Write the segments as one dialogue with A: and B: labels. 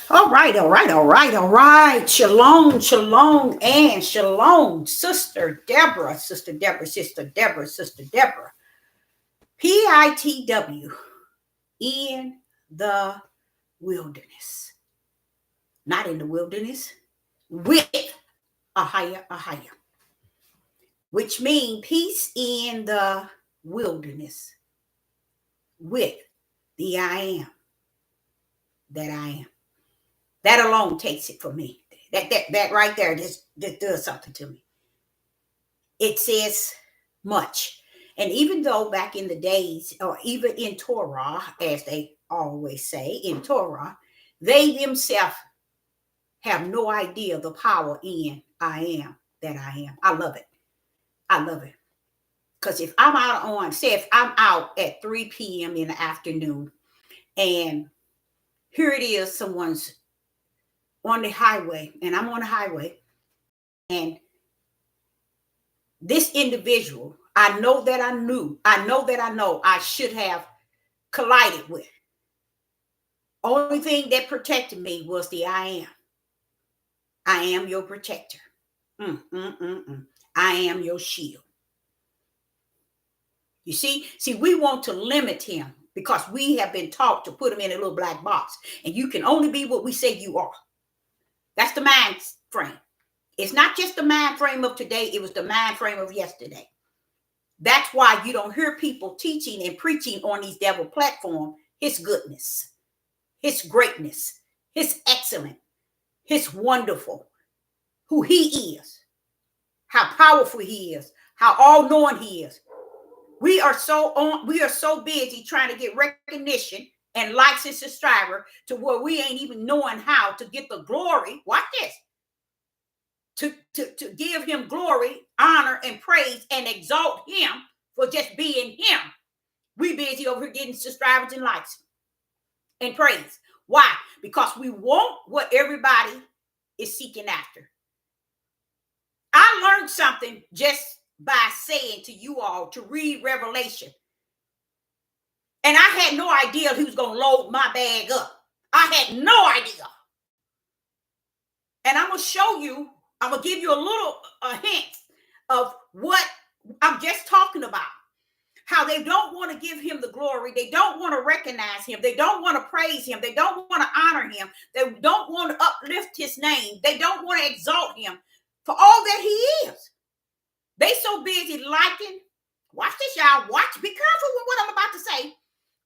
A: All right, all right, all right, all right. Shalom, shalom, and shalom. Sister Deborah, Sister Deborah, Sister Deborah, Sister Deborah. PITW in the wilderness. Not in the wilderness, with a higher, which means peace in the wilderness with the I am that I am. That alone takes it for me. That right there just does something to me. It says much. And even though back in the days, or even in Torah, as they always say in Torah, they themselves have no idea the power in I am that I am. I love it. I love it. Because if I'm out on, say if I'm out at 3 p.m. in the afternoon and here it is, someone's on the highway and I'm on the highway and this individual, I know that I know I should have collided with. Only thing that protected me was the I am. I am your protector. I am your shield. You see, we want to limit him because we have been taught to put him in a little black box. And you can only be what we say you are. That's the mind frame. It's not just the mind frame of today. It was the mind frame of yesterday. That's why you don't hear people teaching and preaching on these devil platforms his goodness, his greatness, his excellent, his wonderful, who he is, how powerful he is, how all-knowing he is. We are so busy trying to get recognition and likes and subscriber to where we ain't even knowing how to get the glory. Watch this. To give him glory, honor, and praise and exalt him for just being him. We busy over here getting subscribers and likes and praise. Why? Because we want what everybody is seeking after. I learned something just by saying to you all to read Revelation. And I had no idea he was going to load my bag up. I had no idea. And I'm going to show you, I'm going to give you a little hint of what I'm just talking about. How they don't want to give him the glory. They don't want to recognize him. They don't want to praise him. They don't want to honor him. They don't want to uplift his name. They don't want to exalt him for all that he is. They so busy liking. Watch this, y'all. Watch. Be careful with what I'm about to say.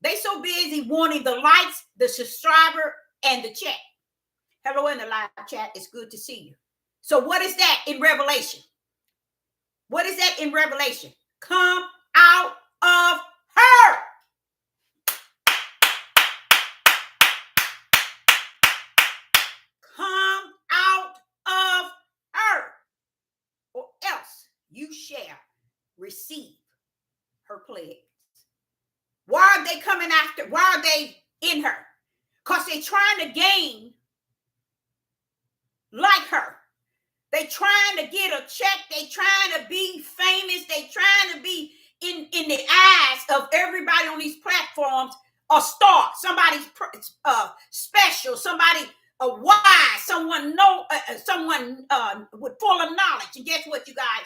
A: They so busy wanting the likes, the subscriber, and the chat. Hello in the live chat. It's good to see you. So what is that in Revelation? What is that in Revelation? Come out of her. Come out of her, or else you shall receive her plagues. Why are they coming after? Why are they in her? Because they're trying to gain like her. They trying to get a check. They trying to be famous. They trying to be in the eyes of everybody on these platforms a star. Somebody's special. Somebody wise. Someone with full of knowledge. And guess what, you guys?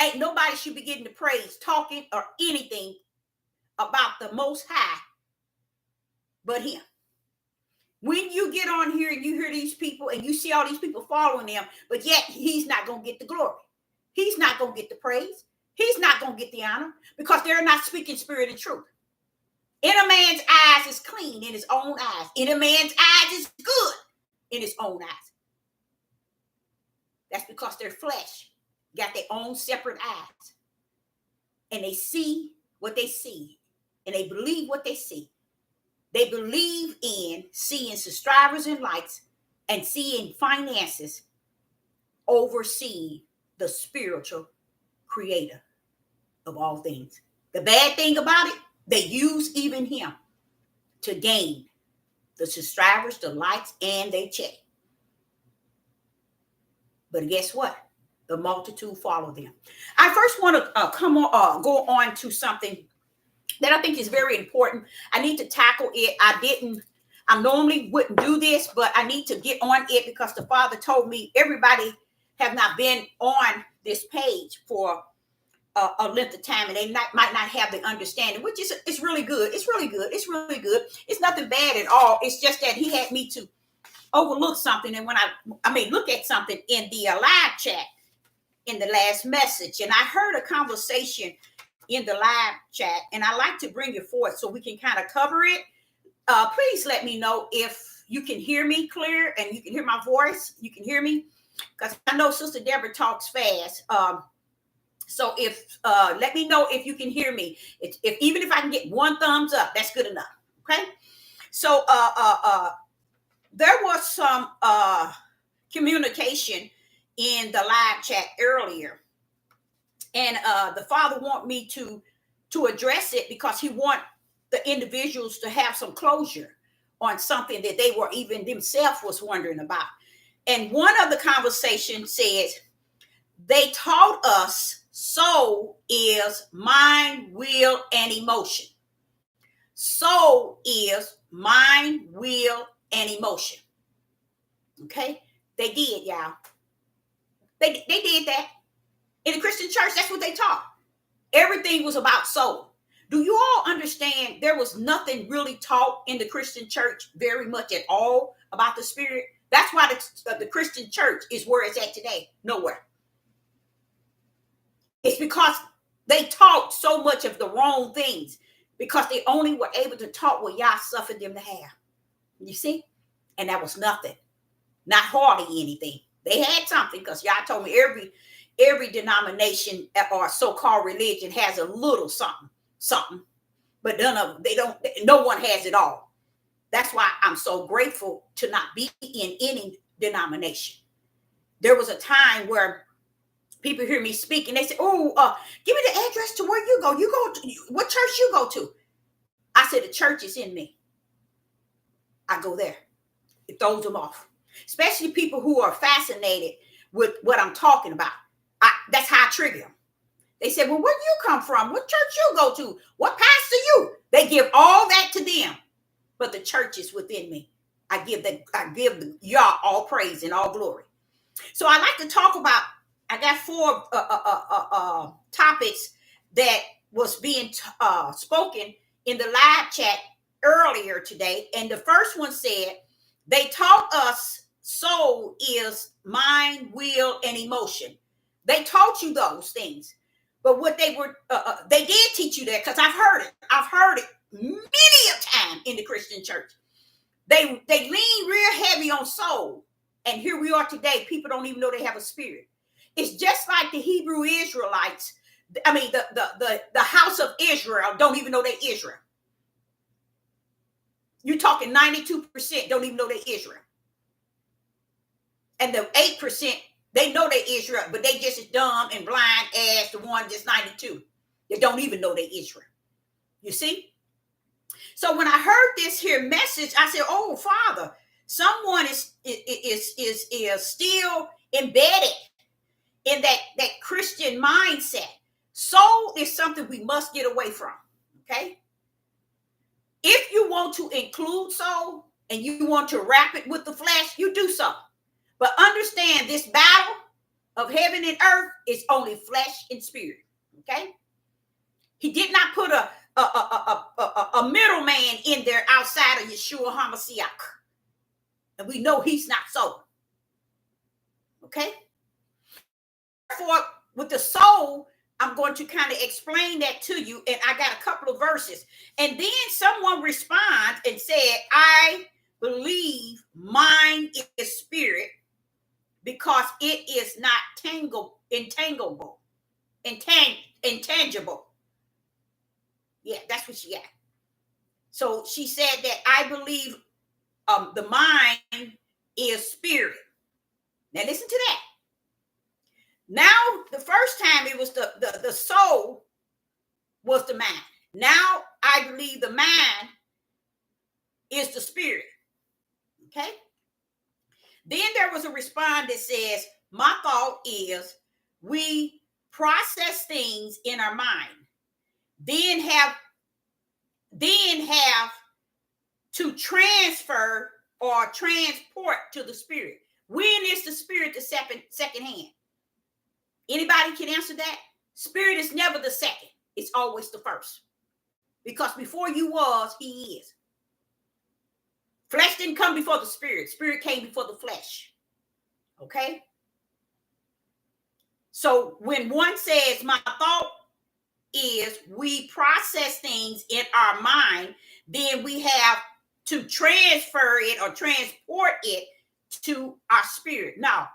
A: Ain't nobody should be getting the praise, talking, or anything about the Most High but him. When you get on here and you hear these people and you see all these people following them, but yet he's not going to get the glory. He's not going to get the praise. He's not going to get the honor because they're not speaking spirit and truth. In a man's eyes is clean in his own eyes. In a man's eyes is good in his own eyes. That's because their flesh got their own separate eyes. And they see what they see. And they believe what they see. They believe in seeing subscribers and likes and seeing finances overseeing the spiritual creator of all things. The bad thing about it, they use even him to gain the subscribers, the likes, and they check. But guess what? The multitude follow them. I first want to go on to something that I think is very important. I need to tackle it. I didn't I normally wouldn't do this, but I need to get on it because the Father told me everybody have not been on this page for a length of time, and they might not have the understanding, which is it's really good. It's really good. It's really good. It's nothing bad at all. It's just that he had me to overlook something, and when I mean look at something in the live chat in the last message, and I heard a conversation in the live chat, and I like to bring it forth so we can kind of cover it. Please let me know if you can hear me clear and you can hear my voice. You can hear me because I know Sister Deborah talks fast. So if let me know if you can hear me. If even if I can get one thumbs up, that's good enough. Okay. So there was some communication in the live chat earlier, and the Father want me to address it because he want the individuals to have some closure on something that they were even themselves was wondering about. And one of the conversations says, they taught us soul is mind, will, and emotion. Soul is mind, will, and emotion. Okay? They did, y'all. They did that. In the Christian church, that's what they taught. Everything was about soul. Do you all understand there was nothing really taught in the Christian church very much at all about the spirit? That's why the Christian church is where it's at today. Nowhere. It's because they taught so much of the wrong things because they only were able to talk what Yah suffered them to have. You see? And that was nothing. Not hardly anything. They had something because Yah told me every denomination or so-called religion has a little something, but no one has it all. That's why I'm so grateful to not be in any denomination. There was a time where people hear me speak and they say, give me the address to where you go. You go to what church you go to? I said, the church is in me. I go there. It throws them off, especially people who are fascinated with what I'm talking about. That's how I trigger them. They said, well, where do you come from? What church you go to? What pastor you? They give all that to them. But the church is within me. I give y'all all praise and all glory. So I like to talk about, I got 4 topics that was being spoken in the live chat earlier today. And the first one said, they taught us soul is mind, will, and emotion. They taught you those things. But what they were, they did teach you that because I've heard it many a time in the Christian church. They lean real heavy on soul. And here we are today. People don't even know they have a spirit. It's just like the Hebrew Israelites. I mean, the house of Israel don't even know they're Israel. You're talking 92% don't even know they're Israel. And the 8%, they know they're Israel, but they just as dumb and blind as the one that's 92. They don't even know they're Israel. You see? So when I heard this here message, I said, oh, Father, someone is still embedded in that Christian mindset. Soul is something we must get away from. Okay? If you want to include soul and you want to wrap it with the flesh, you do so. But understand this battle of heaven and earth is only flesh and spirit. Okay? He did not put a middleman in there outside of Yeshua HaMashiach. And we know he's not so. Okay? Therefore, with the soul, I'm going to kind of explain that to you. And I got a couple of verses. And then someone responds and said, I believe mine is spirit because it is not intangible. Yeah, that's what she got. So she said that I believe the mind is spirit. Now listen to that. Now, the first time it was the soul was the mind. Now I believe the mind is the spirit. Okay? Then there was a response that says, my thought is we process things in our mind, then have to transfer or transport to the spirit. When is the spirit the second hand? Anybody can answer that? Spirit is never the second. It's always the first. Because before you was, he is. Flesh didn't come before the spirit. Spirit came before the flesh. Okay? So when one says, my thought is, we process things in our mind, then we have to transfer it or transport it to our spirit. Now,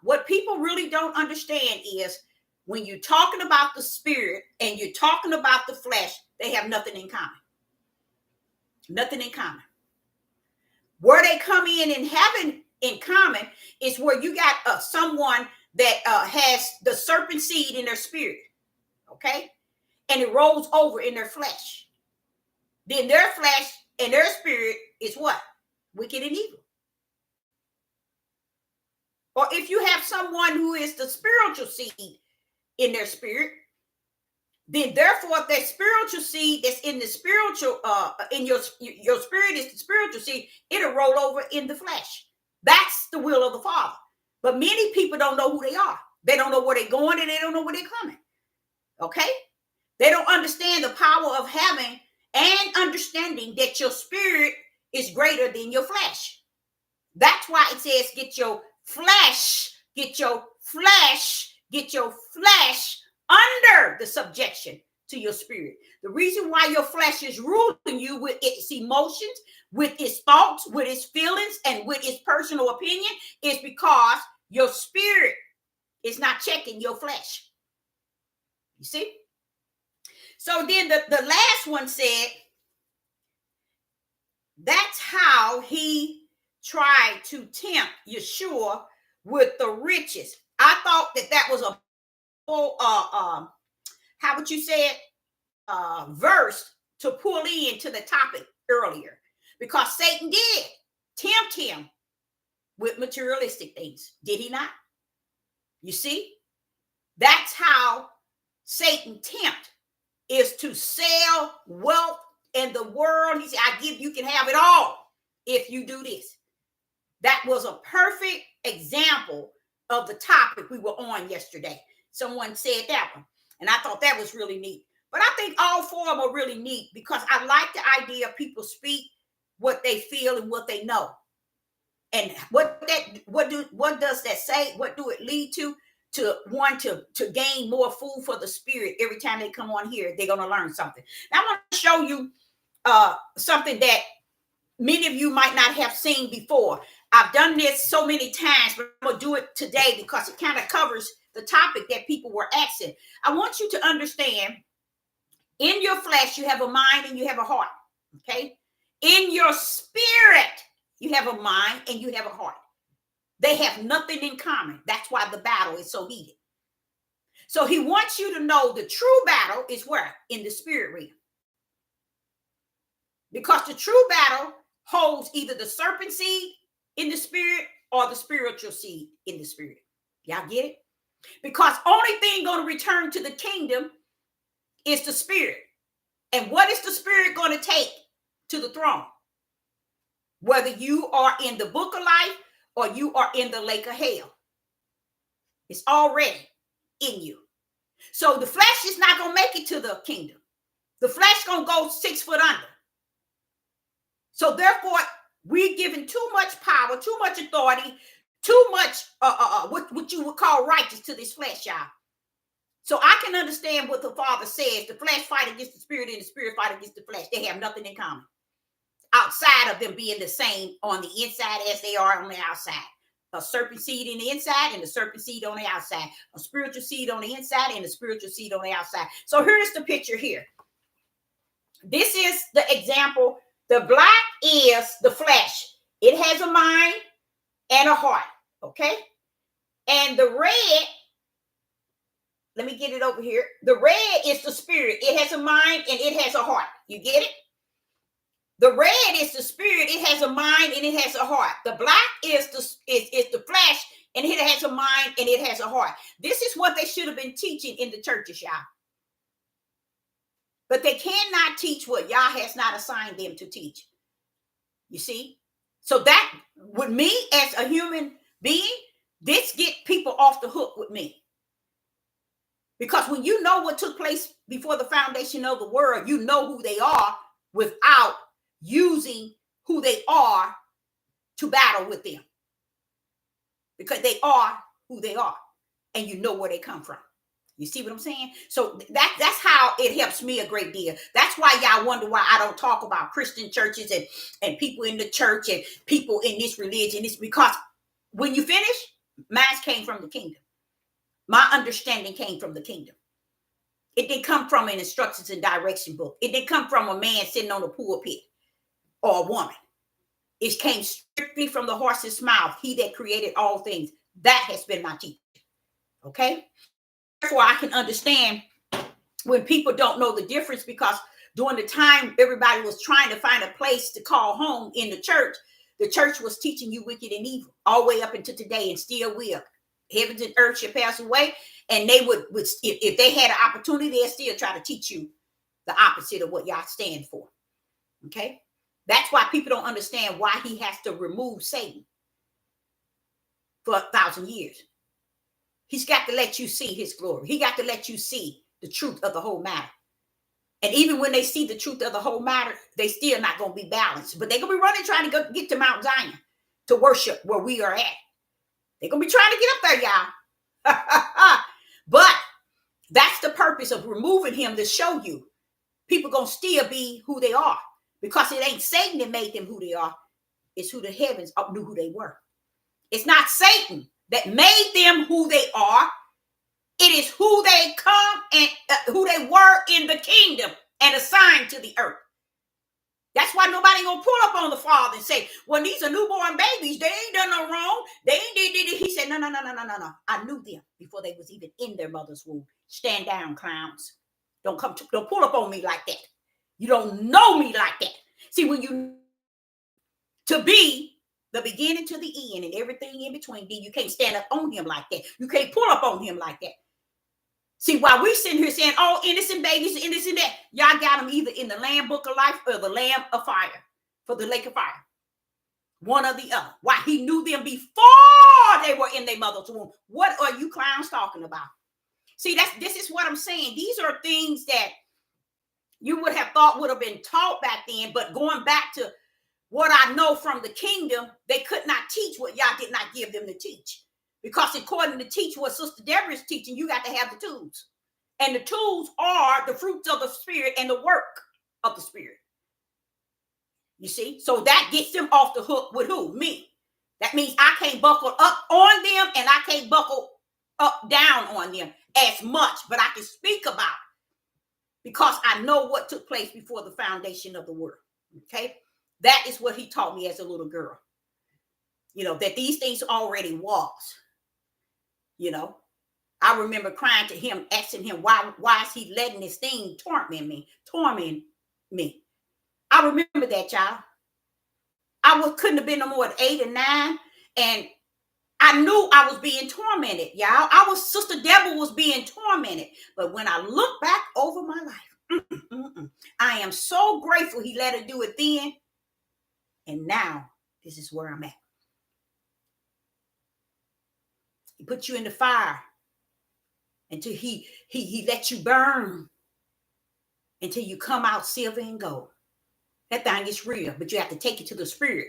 A: what people really don't understand is when you're talking about the spirit and you're talking about the flesh, they have nothing in common. Nothing in common. Where they come in having in common is where you got someone that has the serpent seed in their spirit, okay? And it rolls over in their flesh. Then their flesh and their spirit is what? Wicked and evil. Or if you have someone who is the spiritual seed in their spirit, then therefore that spiritual seed that's in the spiritual, in your spirit is the spiritual seed, it'll roll over in the flesh. That's the will of the Father. But many people don't know who they are. They don't know where they're going and they don't know where they're coming. Okay? They don't understand the power of having and understanding that your spirit is greater than your flesh. That's why it says get your flesh under the subjection to your spirit. The reason why your flesh is ruling you with its emotions, with its thoughts, with its feelings, and with its personal opinion is because your spirit is not checking your flesh. You see? So then the last one said, that's how he tried to tempt Yeshua with the riches. I thought that was a how would you say it? Verse to pull into the topic earlier, because Satan did tempt him with materialistic things. Did he not? You see, that's how Satan tempt, is to sell wealth in the world. He said, you can have it all if you do this. That was a perfect example of the topic we were on yesterday. Someone said that one, and I thought that was really neat. But I think all four of them are really neat because I like the idea of people speak what they feel and what they know. And what does that say? What do it lead to? To want to gain more food for the spirit. Every time they come on here, they're going to learn something. Now I want to show you something that many of you might not have seen before. I've done this so many times, but I'm going to do it today because it kind of covers the topic that people were asking. I want you to understand, in your flesh, you have a mind and you have a heart, okay? In your spirit, you have a mind and you have a heart. They have nothing in common. That's why the battle is so heated. So he wants you to know the true battle is where? In the spirit realm. Because the true battle holds either the serpent seed in the spirit or the spiritual seed in the spirit. Y'all get it? Because only thing going to return to the kingdom is the spirit. And what is the spirit going to take to the throne? Whether you are in the book of life or you are in the lake of hell, it's already in you. So the flesh is not going to make it to the kingdom. The flesh going to go 6 foot under. So therefore, we're giving too much power, too much authority, too much what you would call righteous to this flesh, y'all. So I can understand what the Father says. The flesh fight against the spirit and the spirit fight against the flesh. They have nothing in common outside of them being the same on the inside as they are on the outside. A serpent seed in the inside and the serpent seed on the outside. A spiritual seed on the inside and the spiritual seed on the outside. So here's the picture here. This is the example. The black is the flesh. It has a mind and a heart. Okay? And the red, let me get it over here. The red is the spirit. It has a mind and it has a heart. You get it? The red is the spirit. It has a mind and it has a heart. The black is the flesh and it has a mind and it has a heart. This is what they should have been teaching in the churches, y'all. But they cannot teach what Yah has not assigned them to teach. You see? So that, with me as a human being, this get people off the hook with me. Because when you know what took place before the foundation of the world, you know who they are without using who they are to battle with them. Because they are who they are, and you know where they come from. You see what I'm saying? So that's how it helps me a great deal. That's why y'all wonder why I don't talk about Christian churches and people in the church and people in this religion. It's because when you finish, mine came from the kingdom. My understanding came from the kingdom. It didn't come from an instructions and direction book. It didn't come from a man sitting on a pulpit or a woman. It came strictly from the horse's mouth. He that created all things. That has been my teaching. Okay? Therefore, I can understand when people don't know the difference, because during the time everybody was trying to find a place to call home in the church was teaching you wicked and evil all the way up into today, and still will. Heavens and earth shall pass away, and they would if they had an opportunity, they'd still try to teach you the opposite of what y'all stand for. Okay? That's why people don't understand why he has to remove Satan for 1,000 years. He's got to let you see his glory. He got to let you see the truth of the whole matter. And even when they see the truth of the whole matter, they still not going to be balanced. But they're going to be running trying to get to Mount Zion to worship where we are at. They're going to be trying to get up there, y'all. But that's the purpose of removing him, to show you people going to still be who they are. Because it ain't Satan that made them who they are. It's who the heavens knew who they were. It's not Satan that made them who they are. It is who they come and who they were in the kingdom and assigned to the earth. That's why nobody gonna pull up on the Father and say, well, these are newborn babies. They ain't done no wrong. They ain't did it. He said, no. I knew them before they was even in their mother's womb. Stand down, clowns. Don't pull up on me like that. You don't know me like that. See, when you to be the beginning to the end and everything in between, then you can't stand up on him like that. You can't pull up on him like that. See, while we sitting here saying, oh, innocent babies, innocent that, y'all got them either in the Lamb Book of Life or the Lamb of Fire, for the lake of fire. One or the other. Why? He knew them before they were in their mother's womb. What are you clowns talking about? See, this is what I'm saying. These are things that you would have thought would have been taught back then, but going back to what I know from the kingdom, they could not teach what y'all did not give them to teach. Because according to teach what Sister Deborah is teaching, you got to have the tools. And the tools are the fruits of the Spirit and the work of the Spirit. You see? So that gets them off the hook with who? Me. That means I can't buckle up on them and I can't buckle up down on them as much. But I can speak about it because I know what took place before the foundation of the world. Okay? That is what he taught me as a little girl. You know, that these things already was. You know, I remember crying to him, asking him, why is he letting this thing torment me? I remember that, y'all. Couldn't have been no more than 8 or 9. And I knew I was being tormented, y'all. Sister Deborah was being tormented. But when I look back over my life, I am so grateful he let her do it then. And now this is where I'm at. He put you in the fire until he let you burn until you come out silver and gold. That thing is real, but you have to take it to the spirit.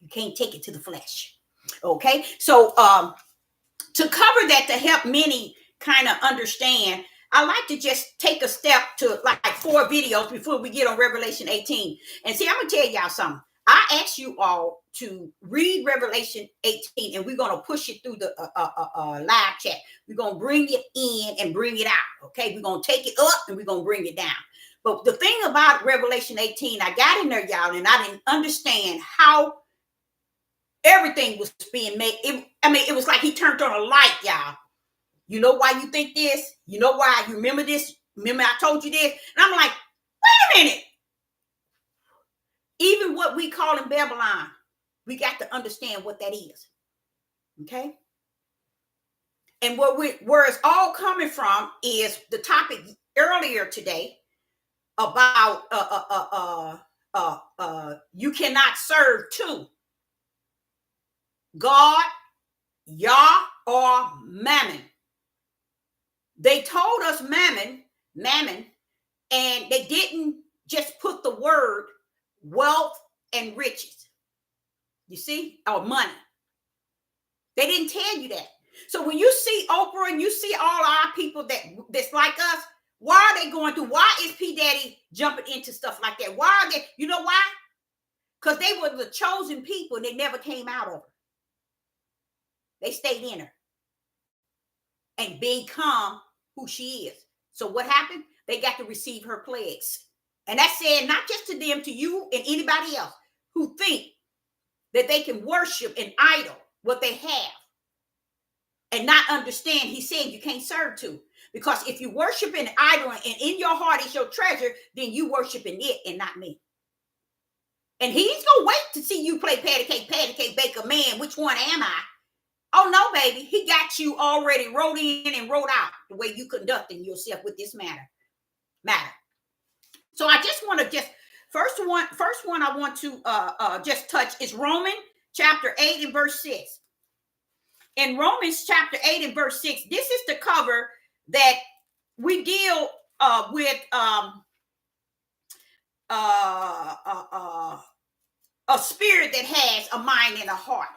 A: You can't take it to the flesh. Okay? So to cover that, to help many kind of understand, I like to just take a step to like 4 videos before we get on Revelation 18. And see, I'm going to tell y'all something. I ask you all to read Revelation 18, and we're going to push it through the live chat. We're going to bring it in and bring it out. Okay, we're going to take it up and we're going to bring it down. But the thing about Revelation 18, I got in there, y'all, and I didn't understand how everything was being made. It was like he turned on a light, y'all. You know why you think this? You know why you remember this? Remember I told you this? And I'm like, wait a minute. Even what we call in Babylon, we got to understand what that is. Okay? And where it's all coming from is the topic earlier today about you cannot serve two: God, Yah, or Mammon. They told us mammon, and they didn't just put the word wealth and riches. You see, or money. They didn't tell you that. So when you see Oprah and you see all our people that's like us, why are they going through? Why is P. Daddy jumping into stuff like that? Why are they? You know why? Because they were the chosen people and they never came out of her. They stayed in her and become who she is. So what happened? They got to receive her plagues. And that's said not just to them, to you and anybody else who think that they can worship an idol, what they have, and not understand. He said you can't serve two. Because if you worship an idol and in your heart is your treasure, then you worshiping it and not me. And he's going to wait to see you play patty cake, baker, man. Which one am I? Oh, no, baby. He got you already wrote in and wrote out the way you conducting yourself with this matter. So I just want to first one I want to just touch is Romans chapter 8 and verse 6. In Romans chapter 8 and verse 6, this is the cover that we deal with a spirit that has a mind and a heart.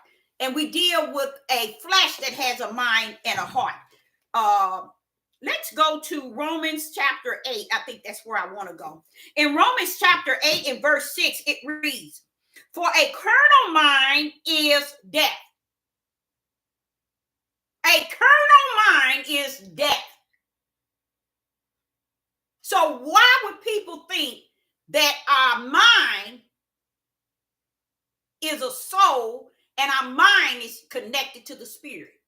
A: And we deal with a flesh that has a mind and a heart. Let's go to Romans chapter 8. I think that's where I want to go. In Romans chapter 8 and verse 6, it reads, "For a carnal mind is death." A carnal mind is death. So why would people think that our mind is a soul and our mind is connected to the spirit?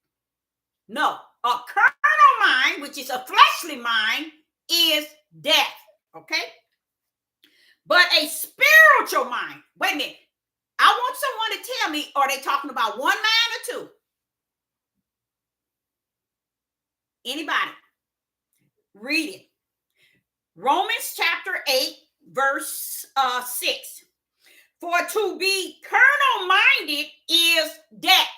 A: No, a carnal mind, which is a fleshly mind, is death. Okay? But a spiritual mind, wait a minute. I want someone to tell me, are they talking about one mind or two? Anybody? Read it. Romans chapter 8, verse 6. "For to be carnal minded is death,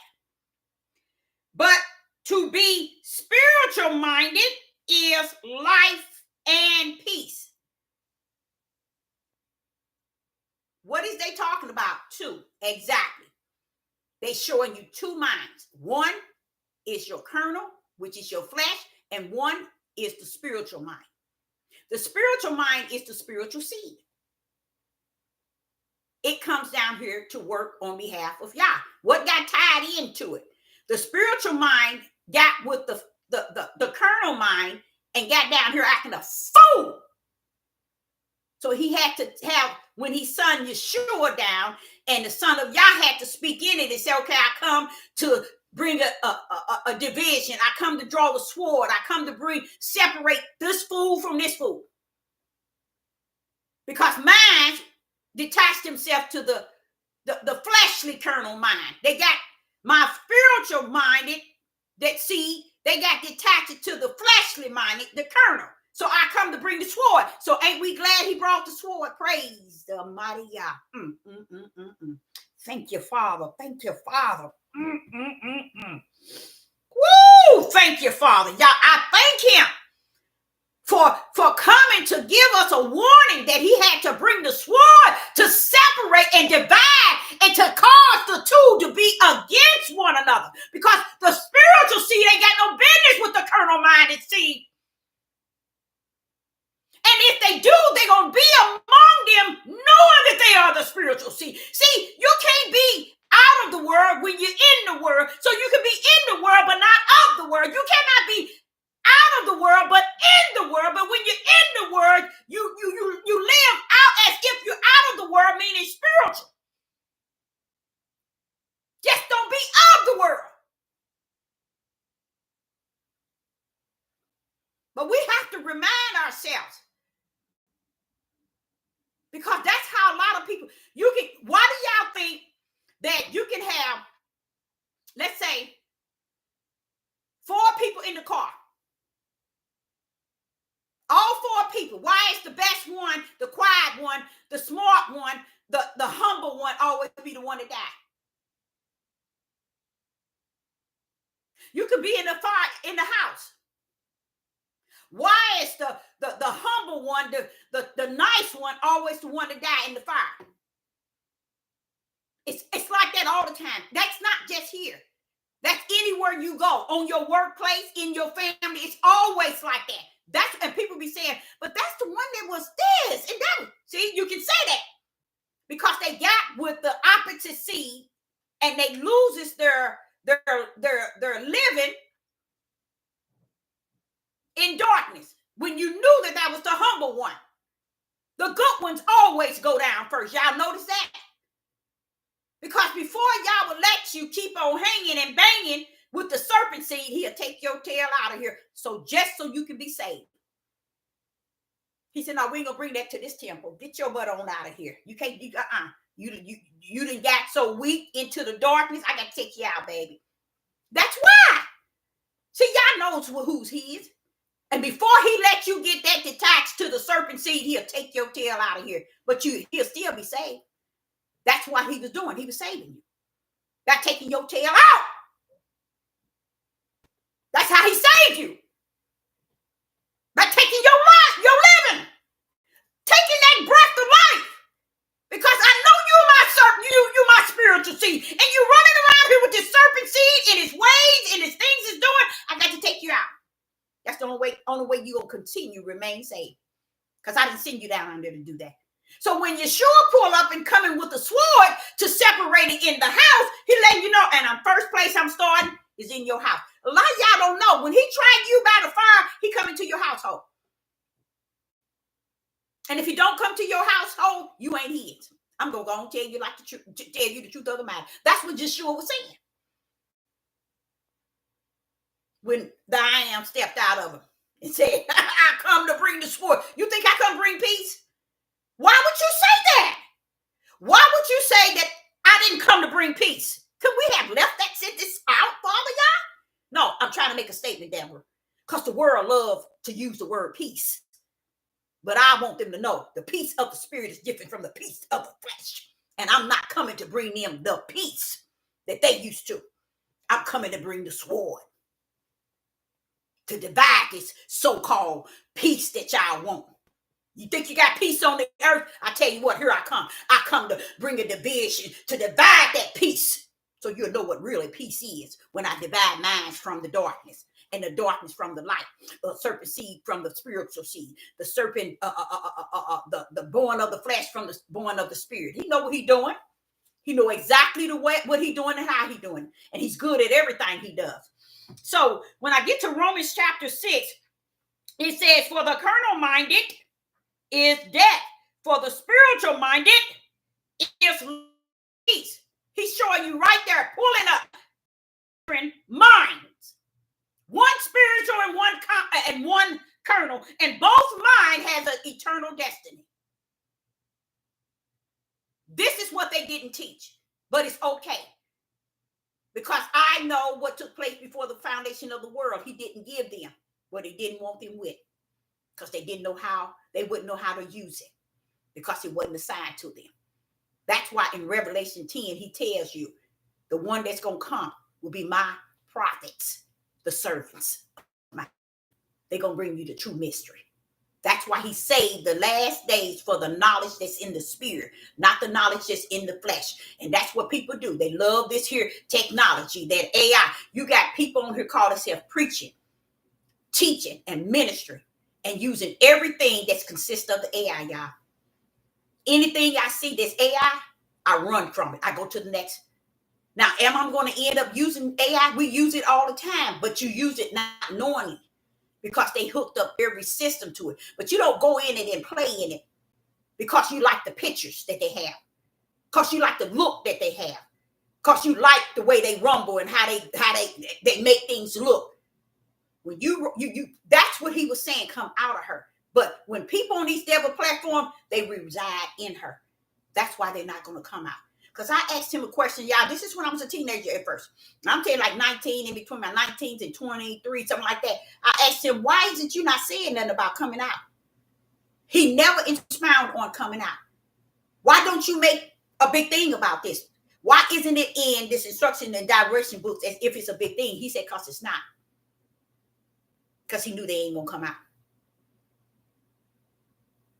A: but to be spiritual minded is life and peace." What is they talking about? Two. Exactly. They showing you two minds. One is your carnal, which is your flesh, and one is the spiritual mind. The spiritual mind is the spiritual seed. It comes down here to work on behalf of Yah. What got tied into it? The spiritual mind got with the carnal mind and got down here acting a fool. So he had to have, when he sent Yeshua down, and the son of Yah had to speak in it and say, okay, I come to bring a division. I come to draw the sword. I come to separate this fool from this fool. Because man detached himself to the fleshly carnal mind. They got my spiritual minded that see, they got detached to the fleshly minded, the carnal. So I come to bring the sword. So ain't we glad he brought the sword? Praise the mighty Yah. Thank you, Father. Thank you, Father. Woo! Thank you, Father. Yah, I thank him for coming to give us a warning that he had to bring the sword to separate and divide and to cause the two to be against one another. Because the spiritual seed ain't got no business with the carnal-minded seed. And if they do, they're going to be among them knowing that they are the spiritual seed. See, you can't be out of the world when you're in the world. So you can be in the world, but not of the world. You cannot be out of the world, but in the world. But when you're in the world, you live out as if you're out of the world, meaning spiritual. Just don't be of the world. But we have to remind ourselves, because that's how a lot of people, why do y'all think that you can have, let's say, 4 people in the car? All 4 people. Why is the best one, the quiet one, the smart one, the humble You could be in the fire in the house. Why is the humble one, the nice one, always the one to die in the fire? It's like that all the time. That's not just here. That's anywhere you go, on your workplace, in your family. It's always like that. And people be saying, but that's the one that was this and that. See, you can say that because they got with the opposite seed, and they loses their living in darkness. When you knew that was the humble one, the good ones always go down first. Y'all notice that? Because before y'all will let you keep on hanging and banging with the serpent seed, he'll take your tail out of here. So just so you can be saved. He said, no, we ain't gonna bring that to this temple. Get your butt on out of here. You can't, you done got so weak into the darkness. I gotta take you out, baby. That's why. See, y'all knows who's his. And before he let you get that detached to the serpent seed, he'll take your tail out of here. But he'll still be saved. That's what he was doing. He was saving you. Not taking your tail out. That's how he saved you. By taking your life, your living. Taking that breath of life. Because I know you're my spiritual seed. And you running around here with this serpent seed and his ways and his things he's doing. I got to take you out. That's the only way you're going to continue remain saved. Because I didn't send you down there to do that. So when Yeshua pull up and coming with the sword to separate it in the house, he letting you know, and the first place I'm starting is in your house. A lot of y'all don't know. When he tried you by the fire, he come into your household. And if he don't come to your household, you ain't his. I'm going to go and tell you the truth of the matter. That's what Yeshua was saying. When the I am stepped out of him and said, I come to bring the sword. You think I come bring peace? Why would you say that? Why would you say that I didn't come to bring peace? Could we have left that sentence out, Father y'all? No, I'm trying to make a statement, Deborah. Because the world loves to use the word peace. But I want them to know the peace of the spirit is different from the peace of the flesh. And I'm not coming to bring them the peace that they used to. I'm coming to bring the sword. To divide this so-called peace that y'all want. You think you got peace on the earth? I tell you what, here I come. I come to bring a division, to divide that peace. So you'll know what really peace is when I divide minds from the darkness and the darkness from the light. The serpent seed from the spiritual seed. The serpent, the born of the flesh from the born of the spirit. He know what he doing. He know exactly what he doing and how he doing. And he's good at everything he does. So when I get to Romans chapter 6, it says, for the carnal minded is death. For the spiritual minded is peace. He's showing you right there, pulling up different minds. One spiritual and one carnal. And both mind has an eternal destiny. This is what they didn't teach. But it's okay. Because I know what took place before the foundation of the world. He didn't give them what he didn't want them with. Because they didn't know how, they wouldn't know how to use it. Because it wasn't assigned to them. That's why in Revelation 10, he tells you, the one that's going to come will be my prophets, the servants. They're going to bring you the true mystery. That's why he saved the last days for the knowledge that's in the spirit, not the knowledge that's in the flesh. And that's what people do. They love this here technology, that AI. You got people on here call themselves preaching, teaching, and ministry, and using everything that's consists of the AI, y'all. Anything I see that's AI, I run from it. I go to the next. Now, am I going to end up using AI? We use it all the time, but you use it not knowingly. Because they hooked up every system to it. But you don't go in it and play in it because you like the pictures that they have. Because you like the look that they have. Because you like the way they rumble and how they make things look. When you that's what he was saying, come out of her. But when people on these devil platforms, they reside in her. That's why they're not going to come out. Because I asked him a question, y'all. This is when I was a teenager at first. I'm telling you, like 19, in between my 19s and 23, something like that. I asked him, why isn't you not saying nothing about coming out? He never expounded on coming out. Why don't you make a big thing about this? Why isn't it in this instruction and direction books as if it's a big thing? He said, because it's not. Because he knew they ain't going to come out.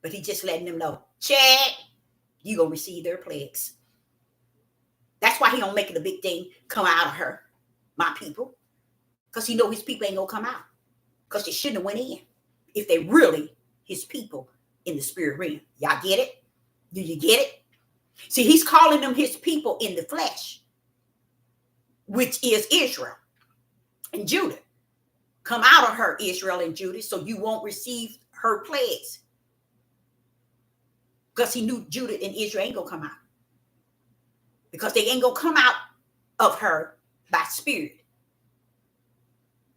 A: But he just letting them know, Chad, you going to receive their plagues. That's why he don't make it a big thing, come out of her, my people. Because he know his people ain't going to come out. Because they shouldn't have went in. If they really his people in the spirit realm. Y'all get it? Do you get it? See, he's calling them his people in the flesh, which is Israel and Judah. Come out of her, Israel and Judah, so you won't receive her plagues. Because he knew Judah and Israel ain't going to come out. Because they ain't going to come out of her by spirit.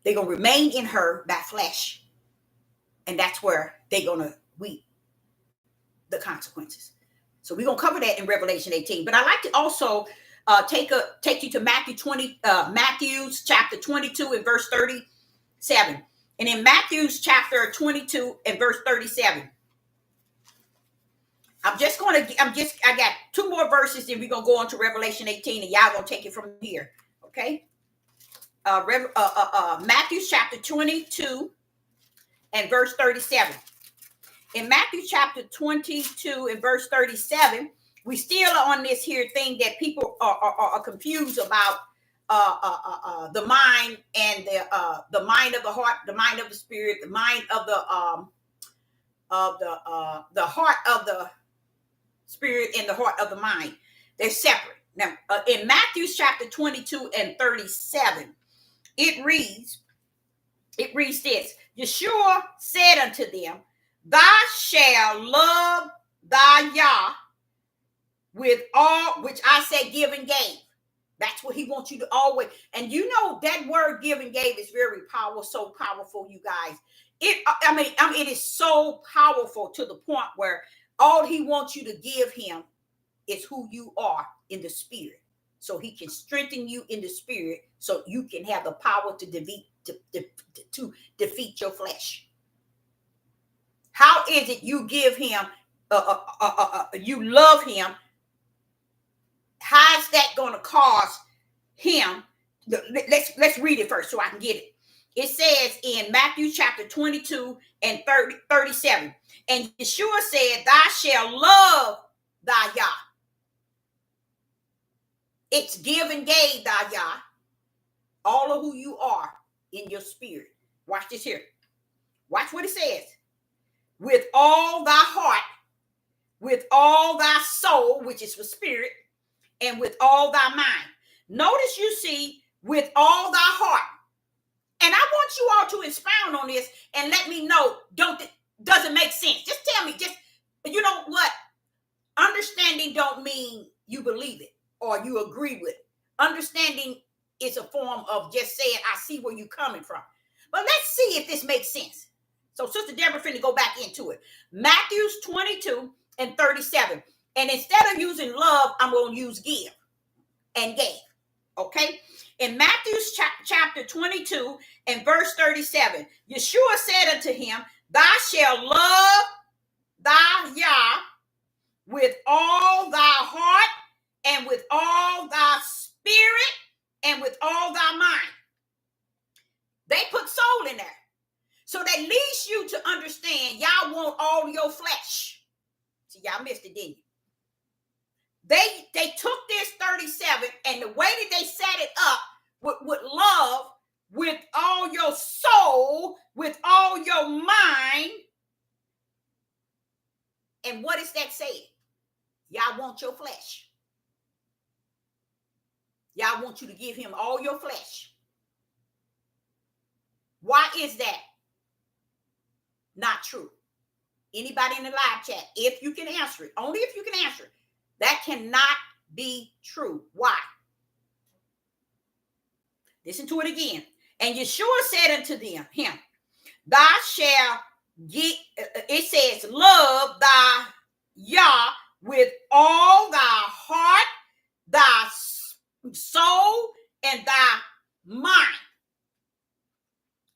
A: They're going to remain in her by flesh. And that's where they're going to reap the consequences. So we're going to cover that in Revelation 18. But I'd like to also take you to Matthew's chapter 22 and verse 37. And in Matthew's chapter 22 and verse 37, I got two more verses, and we're going to go on to Revelation 18, and y'all going to take it from here. Okay? Matthew chapter 22 and verse 37. In Matthew chapter 22 and verse 37, we still are on this here thing that people are confused about the mind and the mind of the heart, the mind of the spirit, the mind of the heart of the spirit and the heart of the mind. They're separate. Now, in Matthew chapter 22 and 37, it reads this: Yeshua said unto them, Thou shalt love thy Yah with all which I say give and gave. That's what he wants you to always. And you know that word give and gave is very powerful, so powerful, you guys. It is so powerful to the point where all he wants you to give him is who you are in the spirit. So he can strengthen you in the spirit so you can have the power to defeat your flesh. How is it you give him, you love him? How is that going to cause him? Let's read it first so I can get it. It says in Matthew chapter 22 and 37, and Yeshua said, Thou shalt love thy Yah. It's give and gave thy Yah, all of who you are in your spirit. Watch this here. Watch what it says. With all thy heart, with all thy soul, which is for spirit, and with all thy mind. Notice you see, with all thy heart. And I want you all to expound on this and let me know, doesn't make sense. Just tell me, you know what? Understanding don't mean you believe it or you agree with it. Understanding is a form of just saying, I see where you're coming from. But let's see if this makes sense. So Sister Deborah finna go back into it. Matthew's 22 and 37. And instead of using love, I'm going to use give and gave. Okay? In Matthew's chapter 22 and verse 37, Yeshua said unto him, Thou shalt love thy Yah with all thy heart and with all thy spirit and with all thy mind. They put soul in there. So that leads you to understand y'all want all your flesh. See, y'all missed it, didn't you? They took this 37 and the way that they set it up with love, with all your soul, with all your mind. And what is that saying? Y'all want your flesh. Y'all want you to give him all your flesh. Why is that not true? Anybody in the live chat, if you can answer it, only if you can answer it, that cannot be true. Why? Listen to it again. And Yeshua said unto him, Thou shalt get, it says, love thy Yah with all thy heart, thy soul, and thy mind.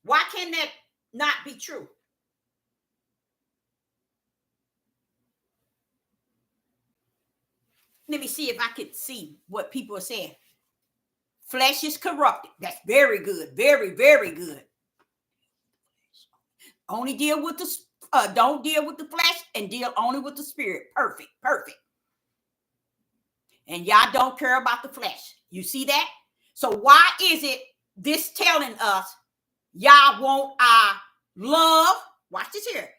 A: Why can that not be true? Let me see if I could see what people are saying. Flesh is corrupted. That's very good. Very, very good. Only deal with the don't deal with the flesh and deal only with the spirit. Perfect. Perfect. And y'all don't care about the flesh. You see that? So why is it this telling us y'all want our love? Watch this here.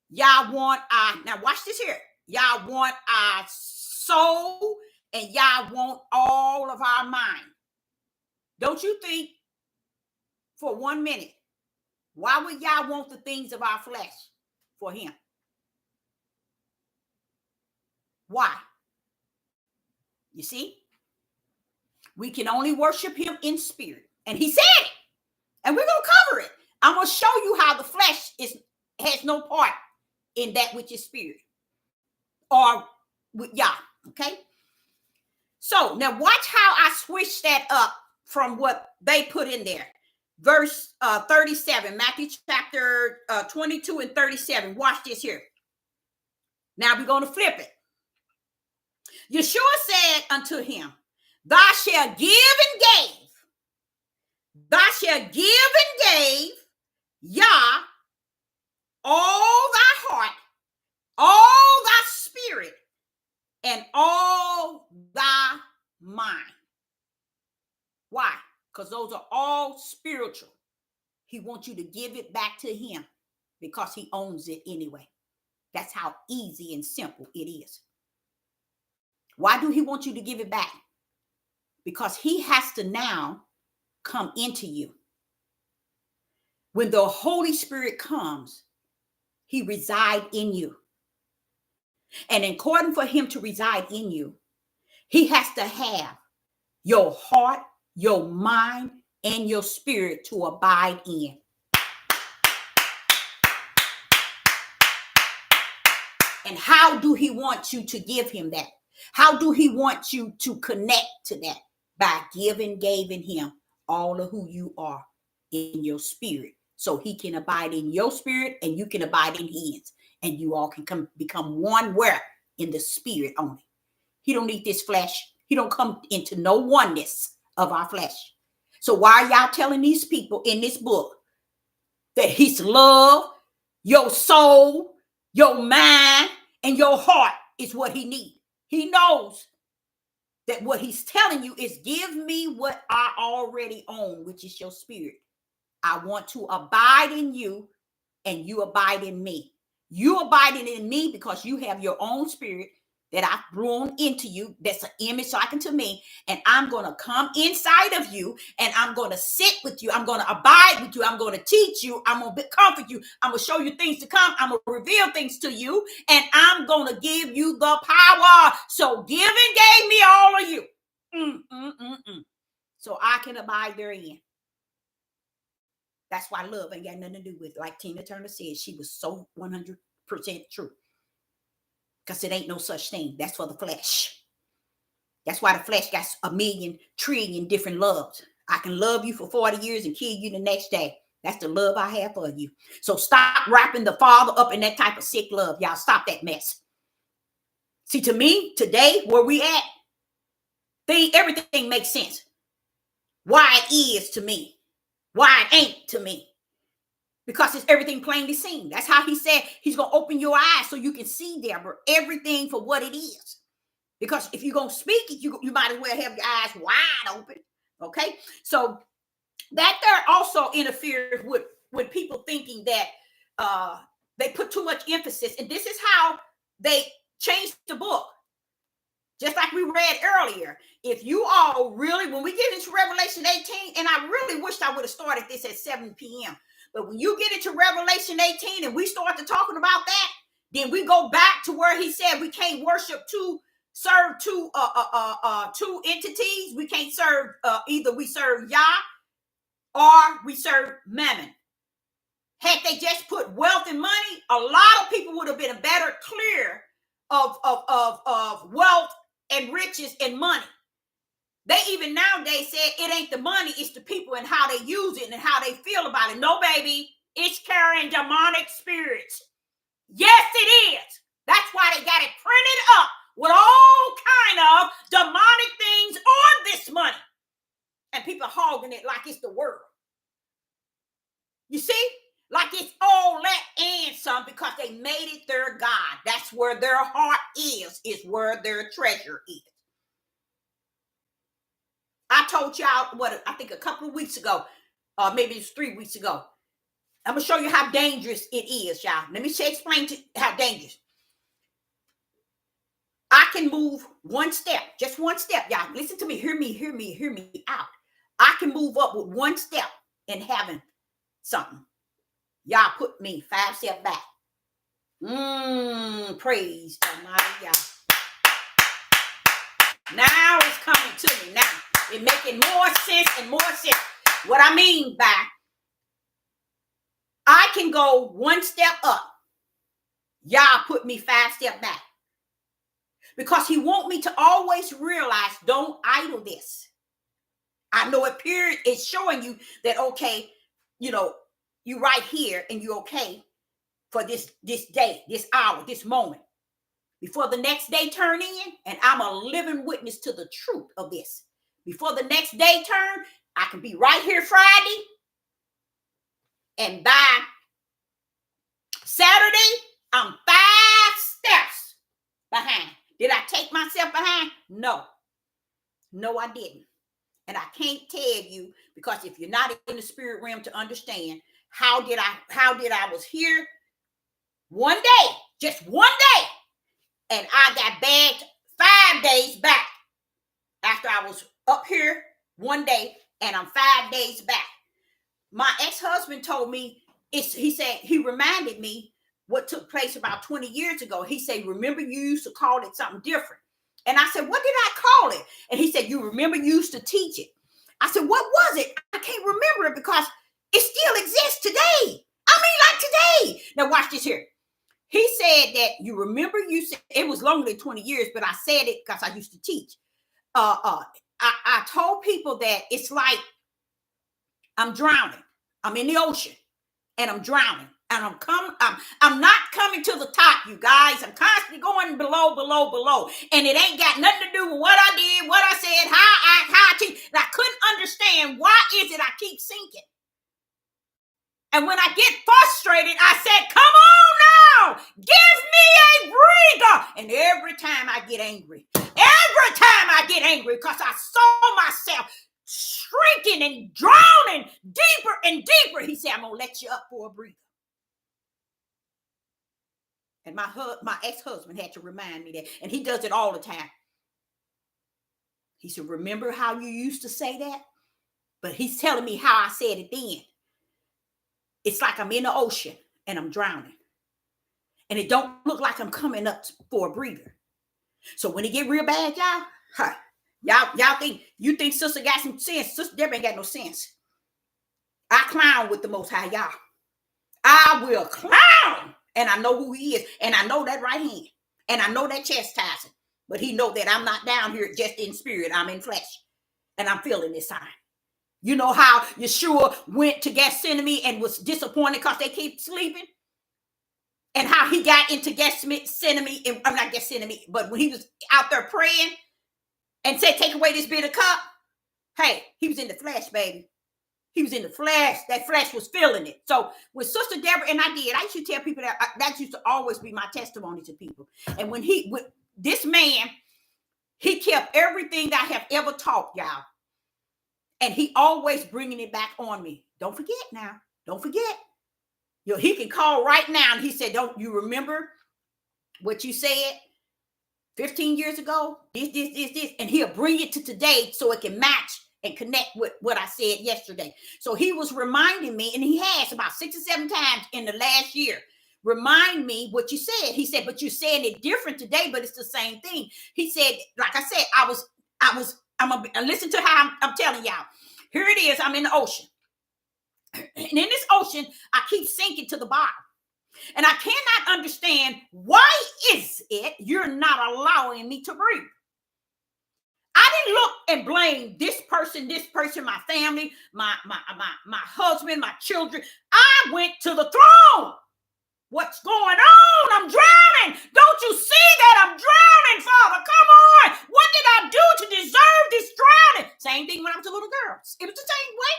A: Y'all want our, now watch this here. Y'all want our soul and y'all want all of our mind. Don't you think for 1 minute, why would y'all want the things of our flesh for him? Why? You see? We can only worship him in spirit. And he said it. And we're going to cover it. I'm going to show you how the flesh has no part in that which is spirit. Or with Yah. Okay? So now watch how I switch that up from what they put in there. Verse 37, Matthew chapter 22 and 37. Watch this here. Now we're going to flip it. Yeshua said unto him, thou shalt give and gave. Thou shalt give and gave Yah all thy heart, all thy spirit, and all thy mind. Why? Because those are all spiritual. He wants you to give it back to him because he owns it anyway. That's how easy and simple it is. Why do he want you to give it back? Because he has to now come into you. When the Holy Spirit comes, he resides in you. And in order for him to reside in you, he has to have your heart, your mind, and your spirit to abide in. And how do he want you to give him that? How do he want you to connect to that? By giving him all of who you are in your spirit. So he can abide in your spirit and you can abide in his. And you all can become one where? In the spirit only. He don't need this flesh. He don't come into no oneness of our flesh. So why are y'all telling these people in this book that his love, your soul, your mind, and your heart is what he needs? He knows that what he's telling you is give me what I already own, which is your spirit. I want to abide in you and you abide in me. You abiding in me because you have your own spirit that I've blown into you. That's an image likened to me. And I'm going to come inside of you and I'm going to sit with you. I'm going to abide with you. I'm going to teach you. I'm going to comfort you. I'm going to show you things to come. I'm going to reveal things to you. And I'm going to give you the power. So give and gave me all of you. So I can abide therein. That's why love ain't got nothing to do with it. Like Tina Turner said, she was so 100% true. Because it ain't no such thing. That's for the flesh. That's why the flesh got a million, trillion different loves. I can love you for 40 years and kill you the next day. That's the love I have for you. So stop wrapping the Father up in that type of sick love. Y'all stop that mess. See, to me, today, where we at, everything makes sense. Why it is to me. Why it ain't to me. Because it's everything plainly seen. That's how he said he's going to open your eyes so you can see, Deborah, everything for what it is. Because if you're going to speak it, you might as well have your eyes wide open. Okay? So that there also interferes with people thinking that they put too much emphasis. And this is how they changed the book. Just like we read earlier. If you all really, when we get into Revelation 18, and I really wished I would have started this at 7 p.m., but when you get into Revelation 18 and we start to talking about that, then we go back to where he said we can't serve two entities. We can't serve, either we serve Yah or we serve Mammon. Had they just put wealth and money, a lot of people would have been better clear of wealth and riches and money. They even nowadays said it ain't the money, it's the people and how they use it and how they feel about it. No, baby, it's carrying demonic spirits. Yes, it is. That's why they got it printed up with all kind of demonic things on this money. And people hogging it like it's the world. You see? Like it's all that and some, because they made it their God. That's where their heart is where their treasure is. I told y'all, I think a couple of weeks ago, maybe it's 3 weeks ago. I'm going to show you how dangerous it is, y'all. Let me explain to you how dangerous. I can move one step, just one step, y'all. Listen to me, hear me out. I can move up with one step in having something. Y'all put me 5 steps back. Praise Almighty God. Now it's coming to me now. It's making more sense and more sense. What I mean by, I can go one step up. Y'all put me 5 steps back. Because he want me to always realize, don't idle this. I know it period is showing you that, okay, you know, you right here and you okay for this day, this hour, this moment. Before the next day turn in, and I'm a living witness to the truth of this. Before the next day turn, I can be right here Friday, and by Saturday, I'm 5 steps behind. Did I take myself behind? No, I didn't. And I can't tell you, because if you're not in the spirit realm to understand, how did I was here one day, just one day, and I got bagged 5 days back after I was up here one day, and I'm 5 days back. My ex-husband told me, he reminded me what took place about 20 years ago. He said, remember you used to call it something different. And I said, what did I call it? And he said, you remember you used to teach it. I said, what was it? I can't remember it because it still exists today. I mean, like today. Now watch this here. He said that you remember you said, it was longer than 20 years, but I said it because I used to teach. I told people that it's like I'm drowning. I'm in the ocean and I'm drowning. And I'm not coming to the top, you guys. I'm constantly going below. And it ain't got nothing to do with what I did, what I said, how I teach. And I couldn't understand why is it I keep sinking. And when I get frustrated, I said, come on now, give me a breather. And every time I get angry, because I saw myself shrinking and drowning deeper and deeper, he said, I'm going to let you up for a breather. And my ex-husband had to remind me that. And he does it all the time. He said, remember how you used to say that? But he's telling me how I said it then. It's like I'm in the ocean and I'm drowning. And it don't look like I'm coming up for a breather. So when it get real bad, y'all think sister got some sense. Sister Deborah ain't got no sense. I clown with the Most High, y'all. I will clown. And I know who he is. And I know that right hand. And I know that chastising. But he know that I'm not down here just in spirit. I'm in flesh. And I'm feeling this time. You know how Yeshua went to Gethsemane and was disappointed because they keep sleeping? And how he got into Gethsemane, I'm not Gethsemane, but when he was out there praying and said, take away this bitter cup. Hey, he was in the flesh, baby. He was in the flesh. That flesh was feeling it. So with Sister Deborah, and I used to tell people that used to always be my testimony to people. And with this man, he kept everything that I have ever taught, y'all. And he always bringing it back on me. Don't forget now. Don't forget. You know, he can call right now. And he said, don't you remember what you said 15 years ago? This. And he'll bring it to today so it can match and connect with what I said yesterday. So he was reminding me, and he has about 6 or 7 times in the last year, remind me what you said. He said, but you're saying it different today, but it's the same thing. He said, like I said, listen to how I'm telling y'all. Here it is. I'm in the ocean. And in this ocean, I keep sinking to the bottom. And I cannot understand why is it you're not allowing me to breathe. I didn't look and blame this person, my family, my husband, my children. I went to the throne. What's going on? I'm drowning. Don't you see that I'm drowning, Father? Come on. What did I do to deserve this drowning? Same thing when I was a little girl. It was the same way.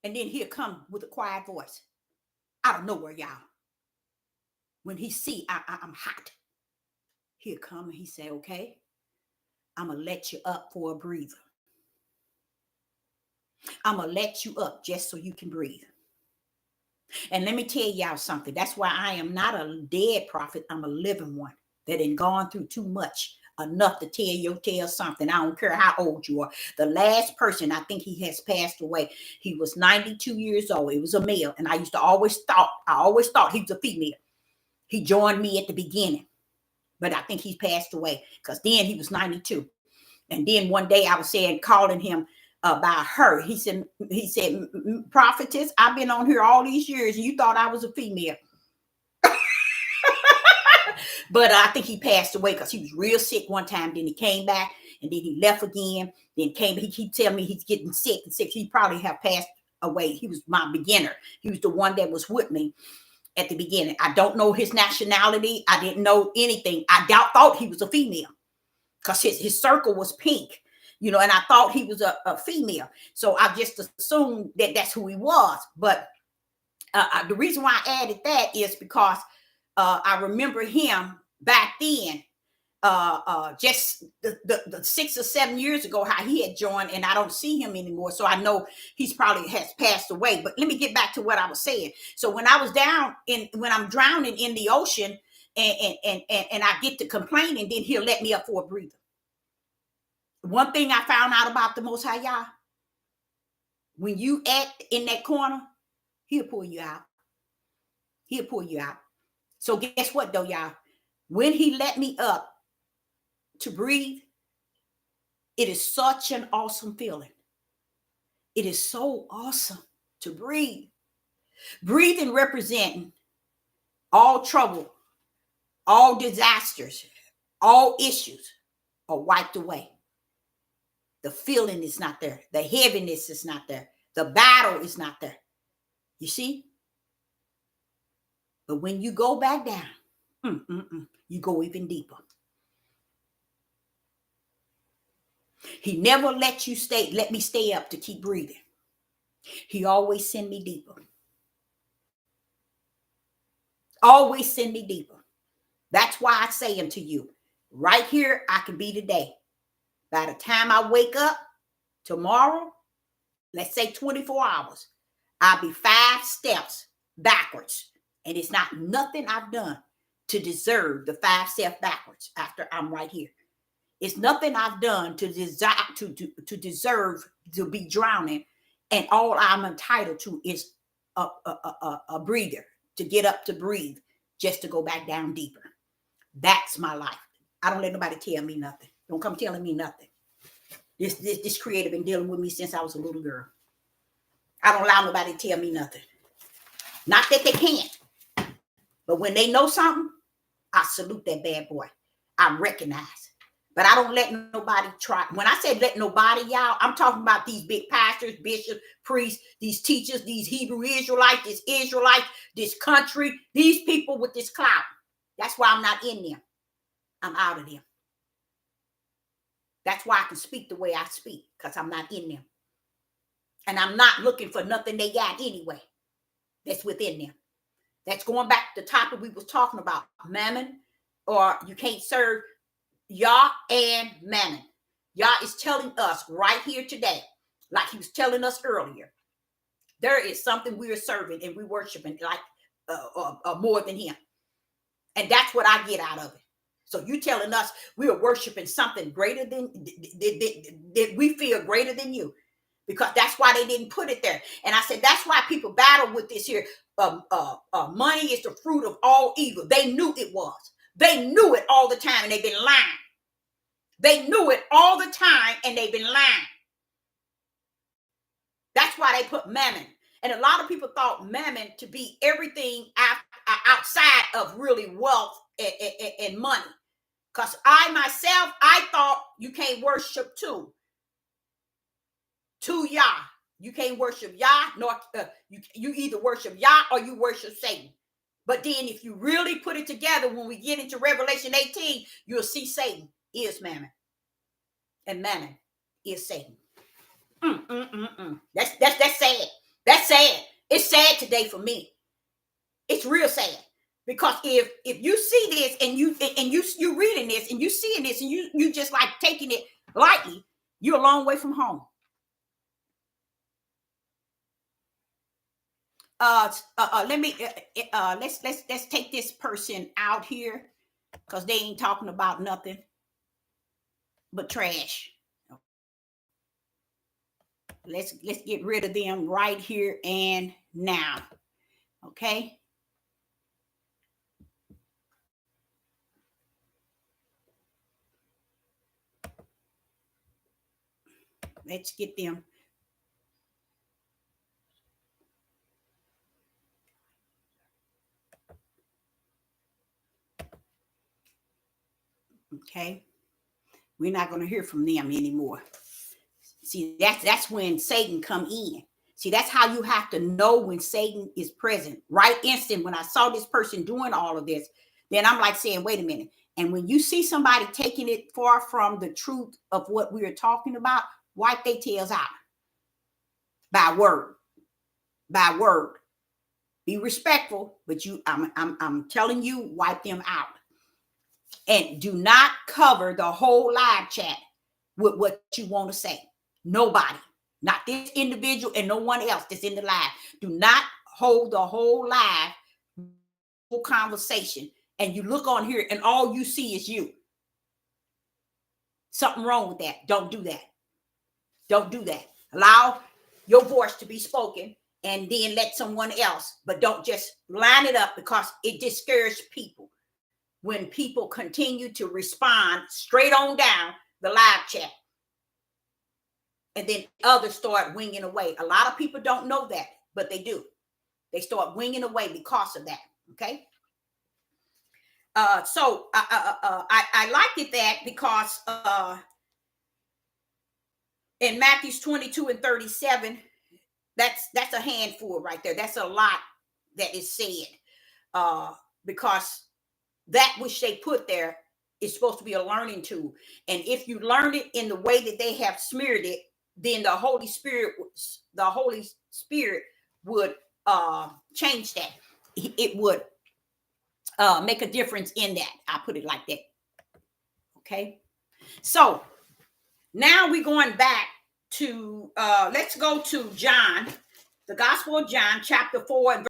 A: And then he'll come with a quiet voice out of nowhere, y'all. When he see I'm hot, he'll come and he say, okay, I'm going to let you up for a breather. I'm going to let you up just so you can breathe. And let me tell y'all something. That's why I am not a dead prophet. I'm a living one that ain't gone through too much, enough to tell something. I don't care how old you are. The last person, I think he has passed away. He was 92 years old. It was a male. And I always thought he was a female. He joined me at the beginning, but I think he passed away because then he was 92. And then one day I was calling him about her. He said, prophetess, I've been on here all these years and you thought I was a female. But I think he passed away because he was real sick one time. Then he came back and then he left again. Then he keep telling me he's getting sick and sick. He probably have passed away. He was my beginner. He was the one that was with me at the beginning. I don't know his nationality. I didn't know anything. I thought he was a female because his circle was pink, and I thought he was a female. So I just assumed that that's who he was. But the reason why I added that is because I remember him back then, just the 6 or 7 years ago, how he had joined, and I don't see him anymore. So I know he's probably has passed away. But let me get back to what I was saying. So when I was when I'm drowning in the ocean and I get to complaining, then he'll let me up for a breather. One thing I found out about the Most High Yah, when you act in that corner, he'll pull you out. He'll pull you out. So guess what though, y'all? When he let me up to breathe, it is such an awesome feeling. It is so awesome to breathe. Breathing representing all trouble, all disasters, all issues are wiped away. The feeling is not there. The heaviness is not there. The battle is not there. You see? But when you go back down, you go even deeper. He never let me stay up to keep breathing. He always send me deeper. Always send me deeper. That's why I say unto you, right here, I can be today. By the time I wake up tomorrow, let's say 24 hours, I'll be 5 steps backwards. And it's not nothing I've done to deserve the 5 steps backwards after I'm right here. It's nothing I've done to deserve to be drowning. And all I'm entitled to is a breather, to get up to breathe, just to go back down deeper. That's my life. I don't let nobody tell me nothing. Don't come telling me nothing. This creator been dealing with me since I was a little girl. I don't allow nobody to tell me nothing. Not that they can't. But when they know something, I salute that bad boy. I recognize. But I don't let nobody try. When I say let nobody, y'all, I'm talking about these big pastors, bishops, priests, these teachers, these Hebrew Israelites, this country, these people with this clout. That's why I'm not in them. I'm out of them. That's why I can speak the way I speak, because I'm not in them. And I'm not looking for nothing they got anyway that's within them. That's going back to the topic we was talking about, mammon, or you can't serve Yah and mammon. Yah is telling us right here today, like he was telling us earlier, there is something we are serving and we worshiping like more than him. And that's what I get out of it. So you telling us we are worshiping something greater than that we feel greater than you, because that's why they didn't put it there. And I said that's why people battle with this here. Money is the fruit of all evil. They knew it was. They knew it all the time, and they've been lying. They knew it all the time, and they've been lying. That's why they put mammon. And a lot of people thought mammon to be everything outside of really wealth and money. Because I thought you can't worship two Yah. You can't worship Yah, nor you either worship Yah or you worship Satan. But then if you really put it together, when we get into Revelation 18, you'll see Satan is Mammon. And Mammon is Satan. That's sad. That's sad. It's sad today for me. It's real sad. Because if you see this and you reading this and you seeing this and you just like taking it lightly, you're a long way from home. Let's take this person out here because they ain't talking about nothing but trash. Let's get rid of them right here and now. Okay. Let's get them. Okay. We're not going to hear from them anymore. See, that's when Satan come in. See, that's how you have to know when Satan is present. Right instant, when I saw this person doing all of this, then I'm like saying, wait a minute. And when you see somebody taking it far from the truth of what we are talking about, wipe their tails out. By word. By word. Be respectful, but I'm telling you, wipe them out. And do not cover the whole live chat with what you want to say. Nobody, not this individual and no one else that's in the live. Do not hold the whole live whole conversation. And you look on here and all you see is you. Something wrong with that. Don't do that. Don't do that. Allow your voice to be spoken and then let someone else, but don't just line it up because it discourages people. When people continue to respond straight on down the live chat. And then others start winging away. A lot of people don't know that, but they do. They start winging away because of that. Okay. So I liked it that because in Matthew 22:37, that's a handful right there. That's a lot that is said because that which they put there is supposed to be a learning tool. And if you learn it in the way that they have smeared it, then the Holy Spirit would change that. It would make a difference in that. I put it like that. Okay. So now we're going back to, let's go to John, the Gospel of John, chapter 4 and